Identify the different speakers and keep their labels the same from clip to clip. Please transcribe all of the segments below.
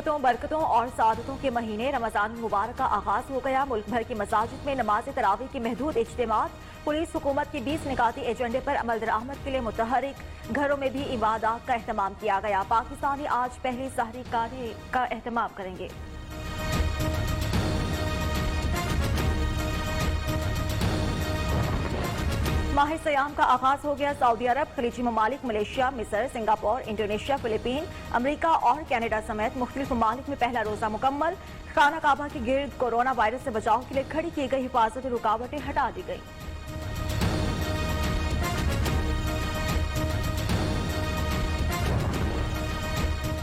Speaker 1: رحمتوں، برکتوں اور سعادتوں کے مہینے رمضان المبارک کا آغاز ہو گیا۔ ملک بھر کی مساجد میں نماز تراویح کی محدود اجتماعات، پولیس حکومت کے 20 نکاتی ایجنڈے پر عمل درآمد کے لیے متحرک۔ گھروں میں بھی عبادات کا اہتمام کیا گیا۔ پاکستانی آج پہلی سحری کا اہتمام کریں گے۔ ماہ سیام کا آغاز ہو گیا۔ سعودی عرب، خلیجی ممالک، ملیشیا، مصر، سنگاپور، انڈونیشیا، فلپین، امریکہ اور کینیڈا سمیت مختلف ممالک میں پہلا روزہ مکمل۔ خانہ کعبہ کے گرد کورونا وائرس سے بچاؤ کے لیے کھڑی کی گئی حفاظتی رکاوٹیں ہٹا دی گئیں۔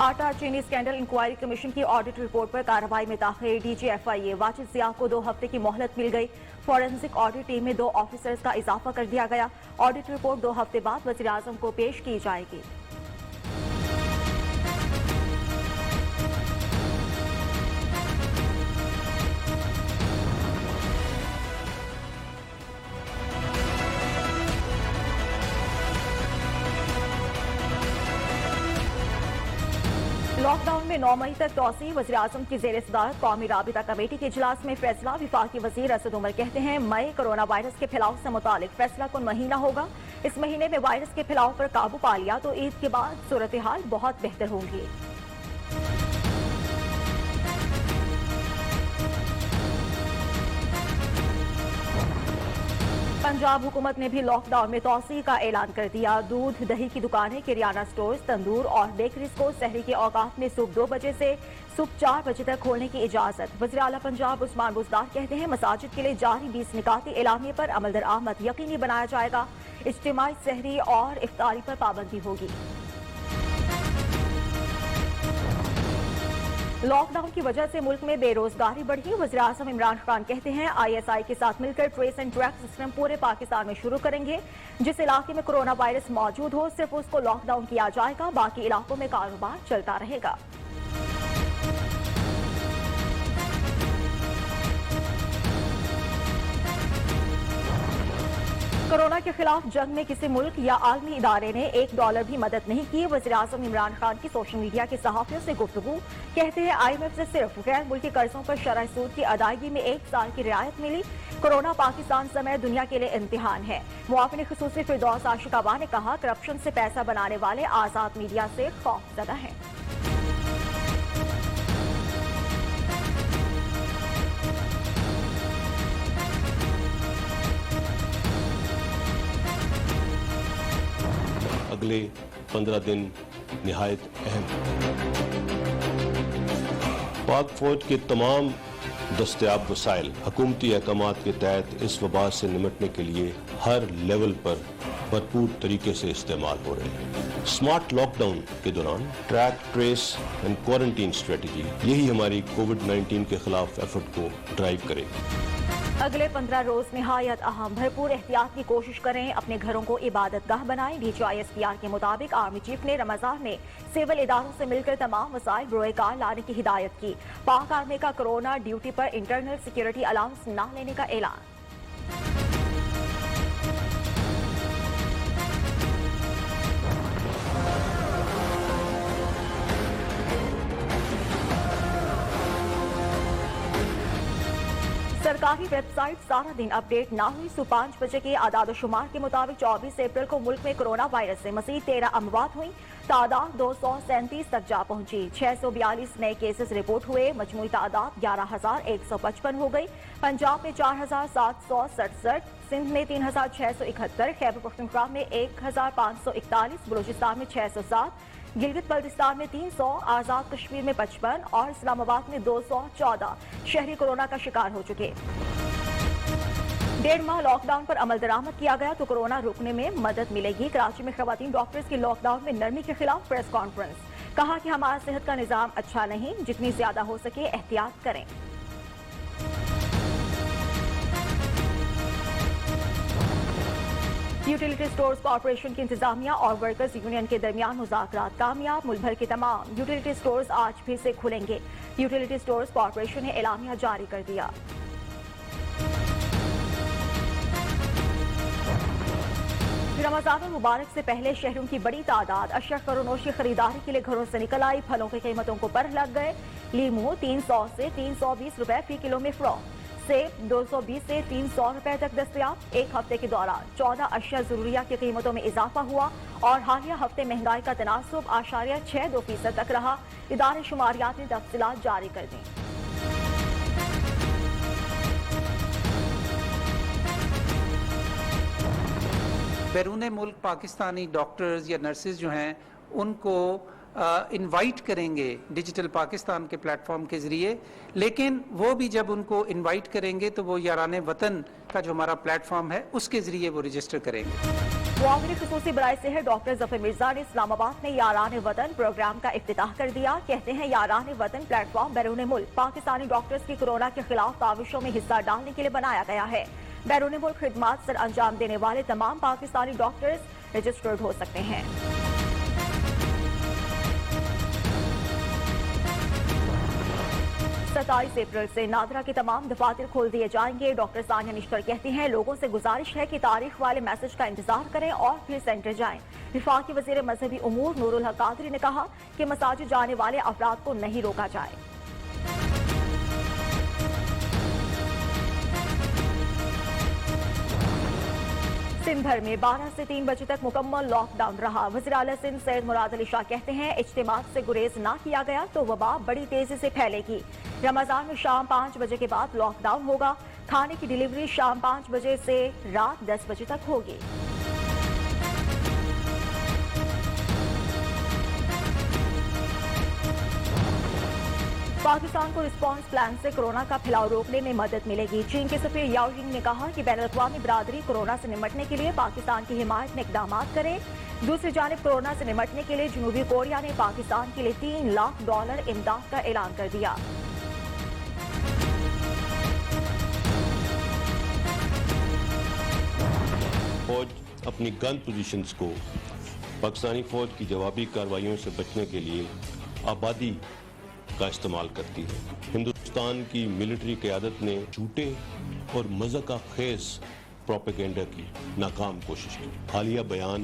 Speaker 1: آٹا چینی اسکینڈل انکوائری کمیشن کی آڈٹ رپورٹ پر کارروائی میں تاخیر۔ ڈی جی ایف آئی اے واجد ضیاء کو 2 ہفتے کی مہلت مل گئی۔ فورینسک آڈٹ ٹیم میں 2 آفیسرز کا اضافہ کر دیا گیا۔ آڈٹ رپورٹ 2 ہفتے بعد وزیراعظم کو پیش کی جائے گی۔ لاک ڈاؤن میں 9 مئی تک توسیع، وزیراعظم کی زیر صدارت قومی رابطہ کمیٹی کے اجلاس میں فیصلہ۔ وفاقی وزیر اسد عمر کہتے ہیں مئی کورونا وائرس کے پھیلاؤ سے متعلق فیصلہ کن مہینہ ہوگا۔ اس مہینے میں وائرس کے پھیلاؤ پر قابو پا لیا تو عید کے بعد صورتحال بہت بہتر ہوگی۔ پنجاب حکومت نے بھی لاک ڈاؤن میں توسیع کا اعلان کر دیا۔ دودھ دہی کی دکانیں، کریانہ سٹورز، تندور اور بیکریز کو سحری کے اوقات میں صبح 2 بجے سے صبح 4 بجے تک کھولنے کی اجازت۔ وزیر اعلیٰ پنجاب عثمان بزدار کہتے ہیں مساجد کے لیے جاری 20 نکاتی اعلامیے پر عمل درآمد یقینی بنایا جائے گا۔ اجتماعی سحری اور افطاری پر پابندی ہوگی۔ لاک ڈاؤن کی وجہ سے ملک میں بے روزگاری بڑھی۔ وزیراعظم عمران خان کہتے ہیں آئی ایس آئی کے ساتھ مل کر ٹریس اینڈ ٹریک سسٹم پورے پاکستان میں شروع کریں گے۔ جس علاقے میں کورونا وائرس موجود ہو صرف اس کو لاک ڈاؤن کیا جائے گا، باقی علاقوں میں کاروبار چلتا رہے گا۔ کورونا کے خلاف جنگ میں کسی ملک یا عالمی ادارے نے $1 بھی مدد نہیں کی۔ وزیراعظم عمران خان کی سوشل میڈیا کے صحافیوں سے گفتگو، کہتے ہیں آئی ایم ایف سے صرف غیر ملکی قرضوں پر شرح سود کی ادائیگی میں 1 سال کی رعایت ملی۔ کورونا پاکستان سمیت دنیا کے لیے امتحان ہے۔ معاون خصوصی فردوس عاشقابا نے کہا کرپشن سے پیسہ بنانے والے آزاد میڈیا سے خوف زدہ ہیں۔
Speaker 2: اگلے 15 دن نہایت اہم۔ پاک فوج کے تمام دستیاب وسائل حکومتی احکامات کے تحت اس وبا سے نمٹنے کے لیے ہر لیول پر بھرپور طریقے سے استعمال ہو رہے ہیں۔ سمارٹ لاک ڈاؤن کے دوران track, trace and quarantine strategy یہی ہماری کووڈ-19 کے خلاف ایفرٹ کو ڈرائیو کرے گی۔
Speaker 1: اگلے 15 روز نہایت اہم، بھرپور احتیاط کی کوشش کریں، اپنے گھروں کو عبادت گاہ بنائیں۔ D G I S P R کے مطابق آرمی چیف نے رمضان میں سول اداروں سے مل کر تمام وسائل بروئے کار لانے کی ہدایت کی۔ پاک آرمی کا کورونا ڈیوٹی پر انٹرنل سیکیورٹی الاؤنس نہ لینے کا اعلان۔ سرکاری ویب سائٹ سارا دن اپ ڈیٹ نہ ہوئی۔ صبح 5 بجے کے اعداد و شمار کے مطابق 24 اپریل کو ملک میں کورونا وائرس سے مزید 13 اموات ہوئیں۔ تعداد 237 تک جا پہنچی۔ 642 نئے کیسز رپورٹ ہوئے۔ مجموعی تعداد 11,155 ہو گئی۔ پنجاب میں 4,767، سندھ میں 3,671، خیبر پختونخوا میں 1,541، بلوچستان میں 607، گلگت بلتستان میں 300، آزاد کشمیر میں 55 اور اسلام آباد میں 214 شہری کورونا کا شکار ہو چکے۔ 1.5 ماہ لاک ڈاؤن پر عمل درآمد کیا گیا تو کورونا روکنے میں مدد ملے گی۔ کراچی میں خواتین ڈاکٹرز کی لاک ڈاؤن میں نرمی کے خلاف پریس کانفرنس، کہا کہ ہمارا صحت کا نظام اچھا نہیں، جتنی زیادہ ہو سکے احتیاط کریں۔ یوٹیلیٹی سٹورز کارپوریشن کی انتظامیہ اور ورکرز یونین کے درمیان مذاکرات کامیاب۔ ملک بھر کے تمام یوٹیلیٹی سٹورز آج پھر سے کھلیں گے۔ یوٹیلیٹی سٹورز کارپوریشن نے اعلامیہ جاری کر دیا۔ رمضان المبارک سے پہلے شہریوں کی بڑی تعداد اشرف اور نوش کی خریداری کے لیے گھروں سے نکل آئی. پھلوں کی قیمتوں کو پر لگ گئے. لیمو 300 سے 320 روپے فی کلو میں فروخت. سیب 220 سے 300 روپے تک دستیاب. ایک ہفتے کے دوران 14 اشیاء ضروریہ کی قیمتوں میں اضافہ ہوا اور حالیہ ہفتے مہنگائی کا تناسب 0.62% تک رہا. ادارے شماریات نے تفصیلات جاری کر دیں.
Speaker 3: بیرون ملک پاکستانی ڈاکٹرز یا نرسز جو ہیں ان کو انوائٹ کریں گے ڈیجیٹل پاکستان کے پلیٹ فارم کے ذریعے، لیکن وہ بھی جب ان کو انوائٹ کریں گے تو وہ یاران وطن کا جو ہمارا پلیٹ فارم ہے اس کے ذریعے وہ رجسٹر کریں گے.
Speaker 1: معاون خصوصی برائے صحت ڈاکٹر ظفر مرزا نے اسلام آباد میں یاران وطن پروگرام کا افتتاح کر دیا. کہتے ہیں یاران وطن پلیٹ فارم بیرون ملک پاکستانی ڈاکٹرز کی کورونا کے خلاف کاوشوں میں حصہ ڈالنے کے لیے بنایا گیا ہے. بیرون ملک خدمات سر انجام دینے والے تمام پاکستانی ڈاکٹرز رجسٹرڈ ہو سکتے ہیں. 27 اپریل سے نادرا کے تمام دفاتر کھول دیے جائیں گے. ڈاکٹر ثانیہ نشتر کہتی ہیں لوگوں سے گزارش ہے کہ تاریخ والے میسج کا انتظار کریں اور پھر سینٹر جائیں. وفاقی وزیر مذہبی امور نور الحق قادری نے کہا کہ مساجد جانے والے افراد کو نہیں روکا جائے. سندھ بھر میں 12 سے 3 بجے تک مکمل لاک ڈاؤن رہا. وزیر اعلیٰ سندھ سید مراد علی شاہ کہتے ہیں اجتماعات سے گریز نہ کیا گیا تو وبا بڑی تیزی سے پھیلے گی. رمضان میں شام 5 بجے کے بعد لاک ڈاؤن ہوگا. کھانے کی ڈیلیوری شام 5 بجے سے رات 10 بجے تک ہوگی. پاکستان کو رسپانس پلان سے کورونا کا پھیلاؤ روکنے میں مدد ملے گی. چین کے سفیر یاو ینگ نے کہا کہ بین الاقوامی برادری کورونا سے نمٹنے کے لیے پاکستان کی حمایت میں اقدامات کرے. دوسری جانب کورونا سے نمٹنے کے لیے جنوبی کوریا نے پاکستان کے لیے $3 لاکھ امداد کا اعلان کر دیا.
Speaker 2: فوج اپنی گن پوزیشنز کو پاکستانی فوج کی جوابی کارروائیوں سے بچنے کے لیے آبادی کا استعمال کرتی ہے. ہندوستان کی ملٹری قیادت نے جھوٹے اور مذاق خیز پروپیگنڈا کی ناکام کوشش کی. حالیہ بیان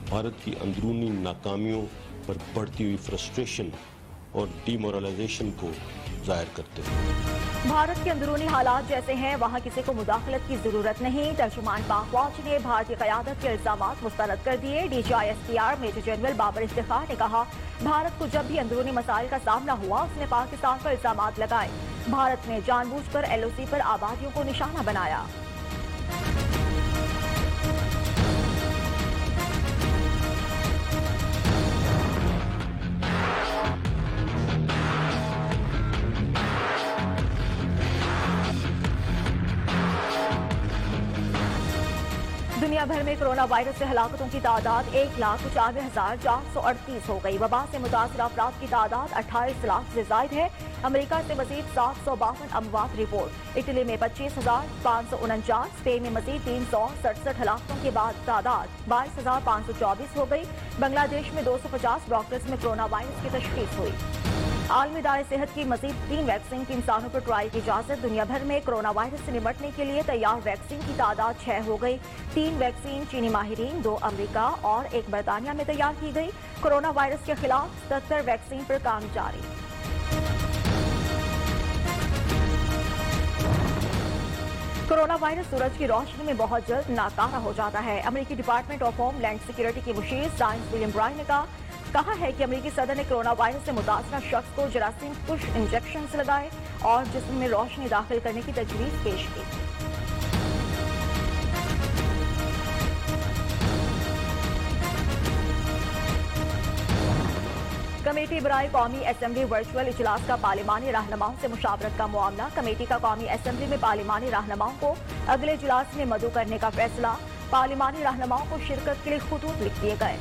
Speaker 2: بھارت کی اندرونی ناکامیوں پر بڑھتی ہوئی فرسٹریشن اور ڈی مورلائزیشن کو ظاہر کرتے ہیں.
Speaker 1: بھارت کے اندرونی حالات جیسے ہیں وہاں کسی کو مداخلت کی ضرورت نہیں. ترجمان پاک فوج نے بھارتی قیادت کے الزامات مسترد کر دیے. DGISPR major general Babar Iftikhar نے کہا بھارت کو جب بھی اندرونی مسائل کا سامنا ہوا اس نے پاکستان پر الزامات لگائے. بھارت نے جان بوجھ کر LOC پر آبادیوں کو نشانہ بنایا. دنیا بھر میں کرونا وائرس سے ہلاکتوں کی تعداد 1,95,438 ہو گئی. وبا سے متاثرہ افراد کی تعداد 28 لاکھ سے زائد ہے. امریکہ سے مزید 752 اموات رپورٹ. اٹلی میں 25,549. اسپین میں مزید 367 ہلاکتوں کے بعد تعداد 22,524 ہو گئی. بنگلہ دیش میں 250 ڈاکٹرز میں کرونا وائرس کی تشخیص ہوئی. عالمی ادارے صحت کی مزید 3 ویکسین کی انسانوں پر ٹرائل کی اجازت. دنیا بھر میں کرونا وائرس سے نمٹنے کے لیے تیار ویکسین کی تعداد 6 ہو گئی. 3 ویکسین چینی ماہرین، 2 امریکہ اور 1 برطانیہ میں تیار کی گئی. کرونا وائرس کے خلاف 77 ویکسین پر کام جاری. کرونا وائرس سورج کی روشنی میں بہت جلد ناکارہ ہو جاتا ہے. امریکی department of homeland security کی مشیر سائنس ولیم برائن نے کہا ہے کہ امریکی صدر نے کرونا وائرس سے متاثرہ شخص کو جراثیم کش انجیکشنز لگائے اور جسم میں روشنی داخل کرنے کی تجویز پیش کی. کمیٹی برائے قومی اسمبلی ورچوئل اجلاس کا پارلیمانی رہنماؤں سے مشاورت کا معاملہ. کمیٹی کا قومی اسمبلی میں پارلیمانی رہنماؤں کو اگلے اجلاس میں مدعو کرنے کا فیصلہ. پارلیمانی رہنماؤں کو شرکت کے لیے خطوط لکھ دیے گئے.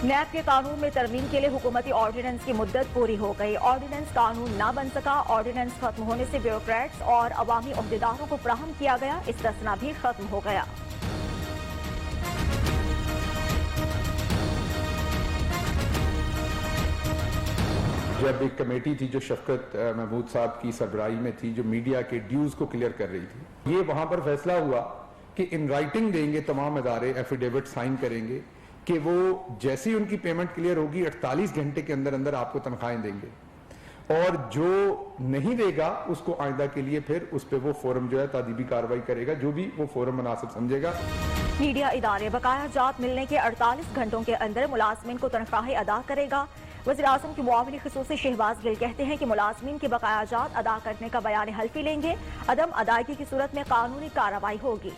Speaker 1: نیب کے قانون میں ترمیم کے لیے حکومتی آرڈیننس کی مدت پوری ہو گئی. آرڈیننس قانون نہ بن سکا. آرڈیننس ختم ہونے سے بیوروکریٹس اور عوامی عہدیداروں کو فراہم کیا گیا استثنا بھی ختم ہو گیا.
Speaker 4: جب ایک کمیٹی تھی جو شفقت محمود صاحب کی سربراہی میں تھی جو میڈیا کے ڈیوز کو کلیئر کر رہی تھی، یہ وہاں پر فیصلہ ہوا کہ ان رائٹنگ دیں گے تمام ادارے، ایفیڈیوٹ سائن کریں گے کہ وہ جیسی ان کی پیمنٹ کلیئر ہوگی 48 گھنٹے کے اندر اندر آپ کو تنخواہیں دیں گے، اور جو نہیں دے گا اس کو آئندہ کے لیے پھر اس پہ وہ فورم جو ہے تادیبی کارروائی کرے گا، جو بھی وہ فورم مناسب سمجھے گا۔
Speaker 1: میڈیا ادارے بقایا جات ملنے کے 48 گھنٹوں کے اندر ملازمین کو تنخواہیں ادا کرے گا۔ وزیر اعظم کے معاون خصوصی شہباز گل کہتے ہیں کہ ملازمین کے بقایا جات ادا کرنے کا بیان حلفی لیں گے، عدم ادائیگی کی صورت میں قانونی کارروائی ہوگی۔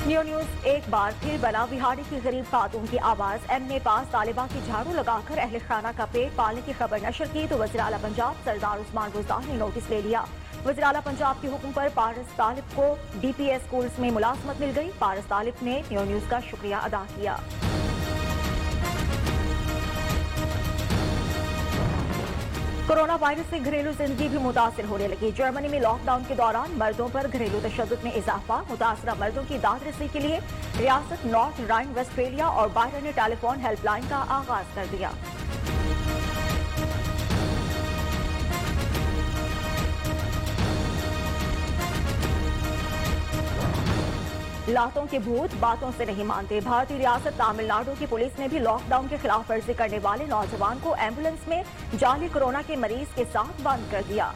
Speaker 1: نیوز ایک بار پھر بنا بہاڑی کی غریب خاتون کی آواز، ایم نے پاس طالبہ کی جھاڑو لگا کر اہل خانہ کا پیٹ پالنے کی خبر نشر کی تو وزیر اعلیٰ پنجاب سردار عثمان بزدار نے نوٹس لے لیا۔ وزیر اعلیٰ پنجاب کے حکم پر پارس طالب کو ڈی پی ایس اسکولز میں ملازمت مل گئی۔ پارس طالب نے نیوز کا شکریہ ادا کیا۔ کورونا وائرس سے گھریلو زندگی بھی متاثر ہونے لگی۔ جرمنی میں لاک ڈاؤن کے دوران مردوں پر گھریلو تشدد میں اضافہ، متاثرہ مردوں کی داد رسی کے لیے ریاست نارتھ رائن ویسٹفیلیا اور بائرن نے ٹیلی فون ہیلپ لائن کا آغاز کر دیا۔ لاتوں کے بھوت باتوں سے نہیں مانتے۔ بھارتی ریاست تامل ناڈو کی پولیس نے بھی لاک ڈاؤن کے خلاف ورزی کرنے والے نوجوان کو ایمبولینس میں جعلی کورونا کے مریض کے ساتھ بند کر دیا۔